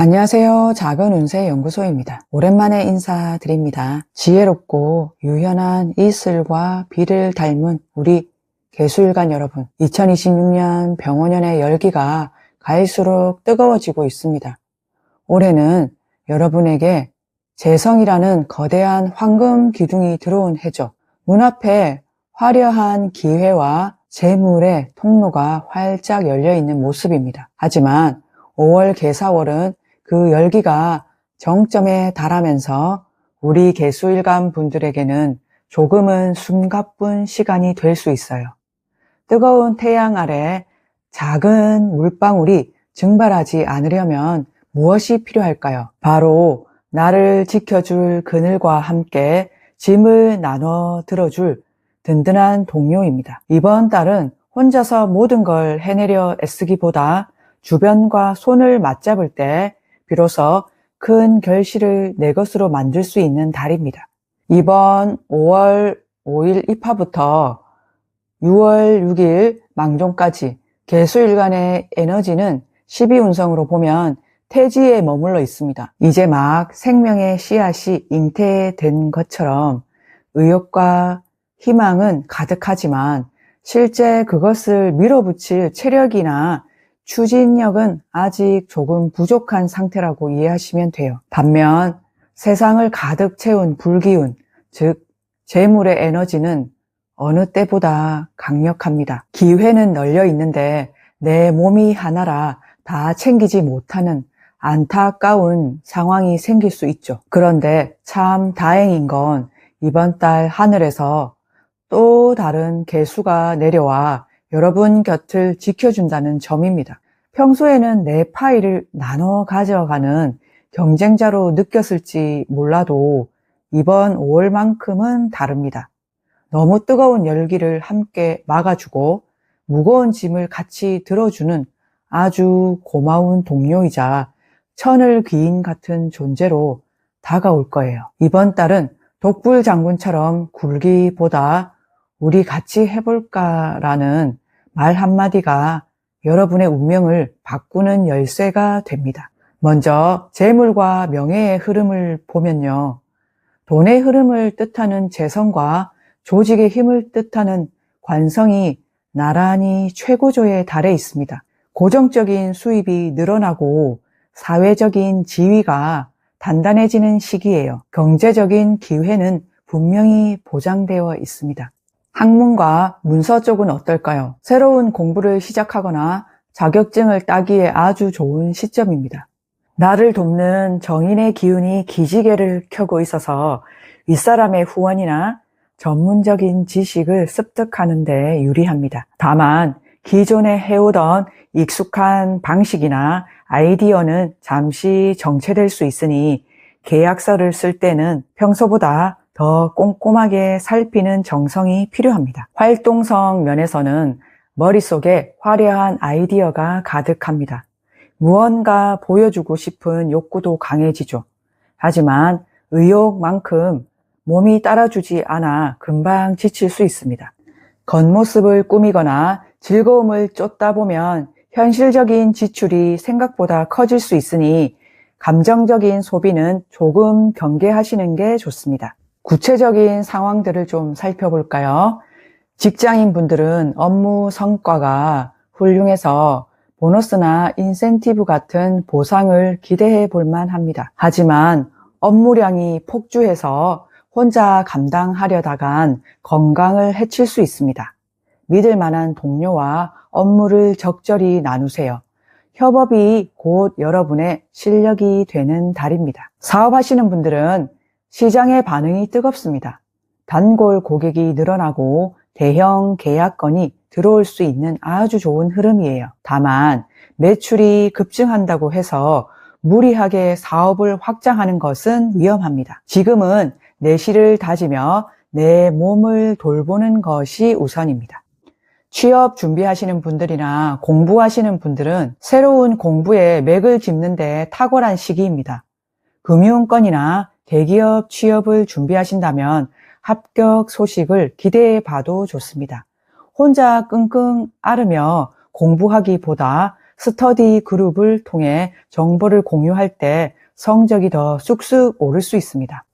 안녕하세요. 작은 운세 연구소입니다. 오랜만에 인사드립니다. 지혜롭고 유연한 이슬과 비를 닮은 우리 개수일간 여러분, 2026년 병원년의 열기가 갈수록 뜨거워지고 있습니다. 올해는 여러분에게 재성이라는 거대한 황금 기둥이 들어온 해죠. 눈앞에 화려한 기회와 재물의 통로가 활짝 열려있는 모습입니다. 하지만 5월 개사월은 그 열기가 정점에 달하면서 우리 개수일간 분들에게는 조금은 숨가쁜 시간이 될 수 있어요. 뜨거운 태양 아래 작은 물방울이 증발하지 않으려면 무엇이 필요할까요? 바로 나를 지켜줄 그늘과 함께 짐을 나눠 들어줄 든든한 동료입니다. 이번 달은 혼자서 모든 걸 해내려 애쓰기보다 주변과 손을 맞잡을 때 비로소 큰 결실을 내 것으로 만들 수 있는 달입니다. 이번 5월 5일 입하부터 6월 6일 망종까지 개수일간의 에너지는 12운성으로 보면 태지에 머물러 있습니다. 이제 막 생명의 씨앗이 잉태된 것처럼 의욕과 희망은 가득하지만 실제 그것을 밀어붙일 체력이나 추진력은 아직 조금 부족한 상태라고 이해하시면 돼요. 반면 세상을 가득 채운 불기운, 즉 재물의 에너지는 어느 때보다 강력합니다. 기회는 널려 있는데 내 몸이 하나라 다 챙기지 못하는 안타까운 상황이 생길 수 있죠. 그런데 참 다행인 건 이번 달 하늘에서 또 다른 개수가 내려와 여러분 곁을 지켜준다는 점입니다. 평소에는 내 파일을 나눠 가져가는 경쟁자로 느꼈을지 몰라도 이번 5월만큼은 다릅니다. 너무 뜨거운 열기를 함께 막아주고 무거운 짐을 같이 들어주는 아주 고마운 동료이자 천을 귀인 같은 존재로 다가올 거예요. 이번 달은 독불 장군처럼 굴기보다 우리 같이 해볼까라는 말 한마디가 여러분의 운명을 바꾸는 열쇠가 됩니다. 먼저 재물과 명예의 흐름을 보면요. 돈의 흐름을 뜻하는 재성과 조직의 힘을 뜻하는 관성이 나란히 최고조에 달해 있습니다. 고정적인 수입이 늘어나고 사회적인 지위가 단단해지는 시기예요. 경제적인 기회는 분명히 보장되어 있습니다. 학문과 문서 쪽은 어떨까요? 새로운 공부를 시작하거나 자격증을 따기에 아주 좋은 시점입니다. 나를 돕는 정인의 기운이 기지개를 켜고 있어서 윗사람의 후원이나 전문적인 지식을 습득하는 데 유리합니다. 다만 기존에 해오던 익숙한 방식이나 아이디어는 잠시 정체될 수 있으니 계약서를 쓸 때는 평소보다 더 꼼꼼하게 살피는 정성이 필요합니다. 활동성 면에서는 머릿속에 화려한 아이디어가 가득합니다. 무언가 보여주고 싶은 욕구도 강해지죠. 하지만 의욕만큼 몸이 따라주지 않아 금방 지칠 수 있습니다. 겉모습을 꾸미거나 즐거움을 쫓다 보면 현실적인 지출이 생각보다 커질 수 있으니 감정적인 소비는 조금 경계하시는 게 좋습니다. 구체적인 상황들을 좀 살펴볼까요? 직장인 분들은 업무 성과가 훌륭해서 보너스나 인센티브 같은 보상을 기대해 볼 만합니다. 하지만 업무량이 폭주해서 혼자 감당하려다간 건강을 해칠 수 있습니다. 믿을 만한 동료와 업무를 적절히 나누세요. 협업이 곧 여러분의 실력이 되는 달입니다. 사업하시는 분들은 시장의 반응이 뜨겁습니다. 단골 고객이 늘어나고 대형 계약건이 들어올 수 있는 아주 좋은 흐름이에요. 다만 매출이 급증한다고 해서 무리하게 사업을 확장하는 것은 위험합니다. 지금은 내실을 다지며 내 몸을 돌보는 것이 우선입니다. 취업 준비하시는 분들이나 공부하시는 분들은 새로운 공부에 맥을 짚는 데 탁월한 시기입니다. 금융권이나 대기업 취업을 준비하신다면 합격 소식을 기대해 봐도 좋습니다. 혼자 끙끙 앓으며 공부하기보다 스터디 그룹을 통해 정보를 공유할 때 성적이 더 쑥쑥 오를 수 있습니다.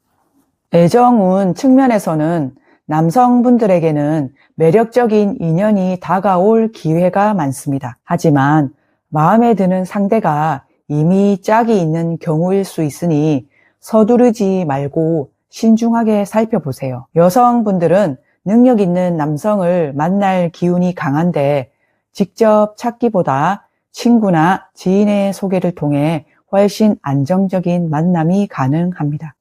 애정운 측면에서는 남성분들에게는 매력적인 인연이 다가올 기회가 많습니다. 하지만 마음에 드는 상대가 이미 짝이 있는 경우일 수 있으니 서두르지 말고 신중하게 살펴보세요. 여성분들은 능력 있는 남성을 만날 기운이 강한데 직접 찾기보다 친구나 지인의 소개를 통해 훨씬 안정적인 만남이 가능합니다.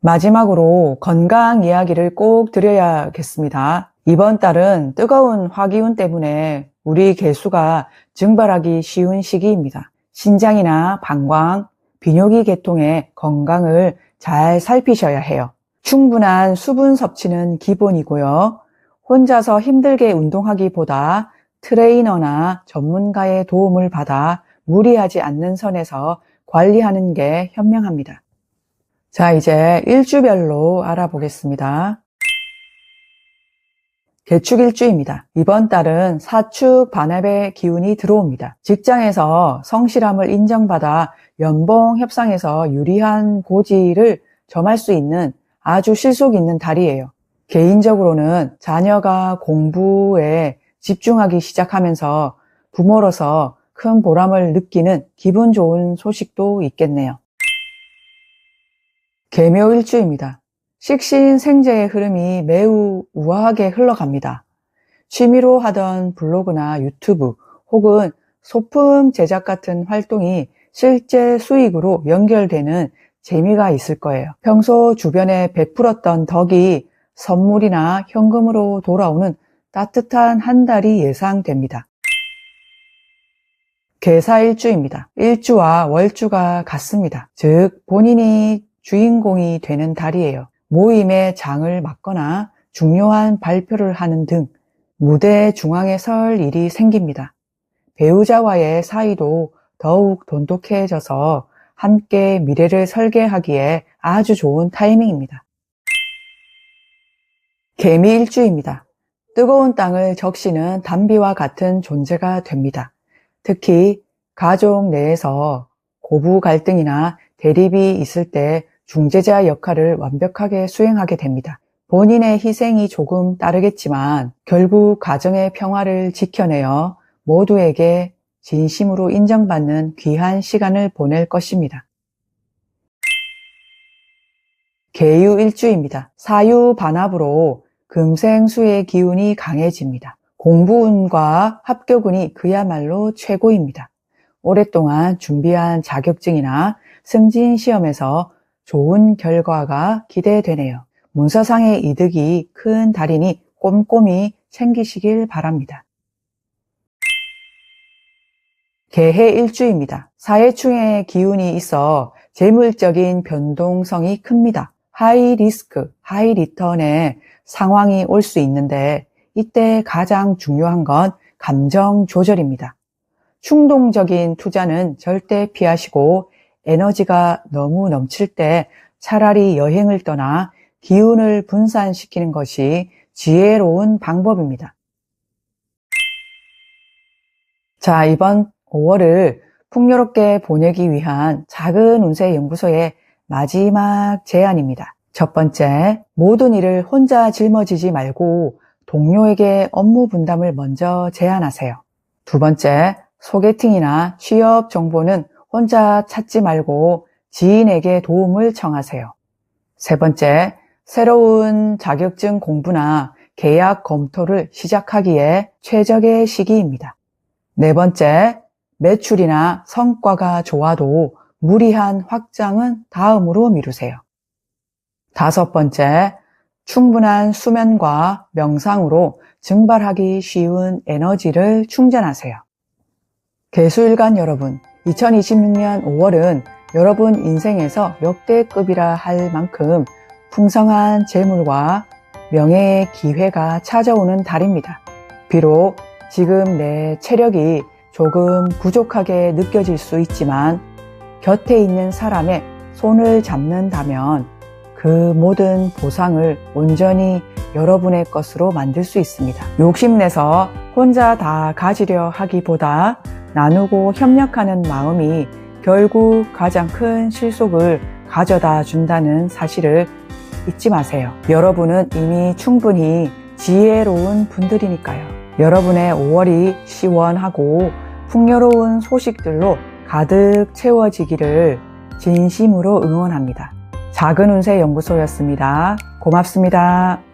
마지막으로 건강 이야기를 꼭 드려야겠습니다. 이번 달은 뜨거운 화기운 때문에 우리 개수가 증발하기 쉬운 시기입니다. 신장이나 방광, 비뇨기 계통의 건강을 잘 살피셔야 해요. 충분한 수분 섭취는 기본이고요. 혼자서 힘들게 운동하기보다 트레이너나 전문가의 도움을 받아 무리하지 않는 선에서 관리하는 게 현명합니다. 자, 이제 일주별로 알아보겠습니다. 개축일주입니다. 이번 달은 사축 반합의 기운이 들어옵니다. 직장에서 성실함을 인정받아 연봉 협상에서 유리한 고지를 점할 수 있는 아주 실속 있는 달이에요. 개인적으로는 자녀가 공부에 집중하기 시작하면서 부모로서 큰 보람을 느끼는 기분 좋은 소식도 있겠네요. 계묘일주입니다. 식신생재의 흐름이 매우 우아하게 흘러갑니다. 취미로 하던 블로그나 유튜브 혹은 소품 제작 같은 활동이 실제 수익으로 연결되는 재미가 있을 거예요. 평소 주변에 베풀었던 덕이 선물이나 현금으로 돌아오는 따뜻한 한 달이 예상됩니다. 계사일주입니다. 일주와 월주가 같습니다. 즉 본인이 주인공이 되는 달이에요. 모임에 장을 맡거나 중요한 발표를 하는 등 무대 중앙에 설 일이 생깁니다. 배우자와의 사이도 더욱 돈독해져서 함께 미래를 설계하기에 아주 좋은 타이밍입니다. 개미일주입니다. 뜨거운 땅을 적시는 단비와 같은 존재가 됩니다. 특히 가족 내에서 고부 갈등이나 대립이 있을 때 중재자 역할을 완벽하게 수행하게 됩니다. 본인의 희생이 조금 따르겠지만 결국 가정의 평화를 지켜내어 모두에게 진심으로 인정받는 귀한 시간을 보낼 것입니다. 계유일주입니다. 사유반합으로 금생수의 기운이 강해집니다. 공부운과 합격운이 그야말로 최고입니다. 오랫동안 준비한 자격증이나 승진시험에서 좋은 결과가 기대되네요. 문서상의 이득이 큰 달이니 꼼꼼히 챙기시길 바랍니다. 개해일주입니다. 사해충의 기운이 있어 재물적인 변동성이 큽니다. 하이 리스크, 하이 리턴의 상황이 올 수 있는데 이때 가장 중요한 건 감정 조절입니다. 충동적인 투자는 절대 피하시고 에너지가 너무 넘칠 때 차라리 여행을 떠나 기운을 분산시키는 것이 지혜로운 방법입니다. 자, 이번 5월을 풍요롭게 보내기 위한 작은 운세 연구소의 마지막 제안입니다. 첫 번째, 모든 일을 혼자 짊어지지 말고 동료에게 업무 분담을 먼저 제안하세요. 두 번째, 소개팅이나 취업 정보는 혼자 찾지 말고 지인에게 도움을 청하세요. 세 번째, 새로운 자격증 공부나 계약 검토를 시작하기에 최적의 시기입니다. 네 번째, 매출이나 성과가 좋아도 무리한 확장은 다음으로 미루세요. 다섯 번째, 충분한 수면과 명상으로 증발하기 쉬운 에너지를 충전하세요. 개수일간 여러분, 2026년 5월은 여러분 인생에서 역대급이라 할 만큼 풍성한 재물과 명예의 기회가 찾아오는 달입니다. 비록 지금 내 체력이 조금 부족하게 느껴질 수 있지만 곁에 있는 사람의 손을 잡는다면 그 모든 보상을 온전히 여러분의 것으로 만들 수 있습니다. 욕심내서 혼자 다 가지려 하기보다 나누고 협력하는 마음이 결국 가장 큰 실속을 가져다 준다는 사실을 잊지 마세요. 여러분은 이미 충분히 지혜로운 분들이니까요. 여러분의 5월이 시원하고 풍요로운 소식들로 가득 채워지기를 진심으로 응원합니다. 작은 운세 연구소였습니다. 고맙습니다.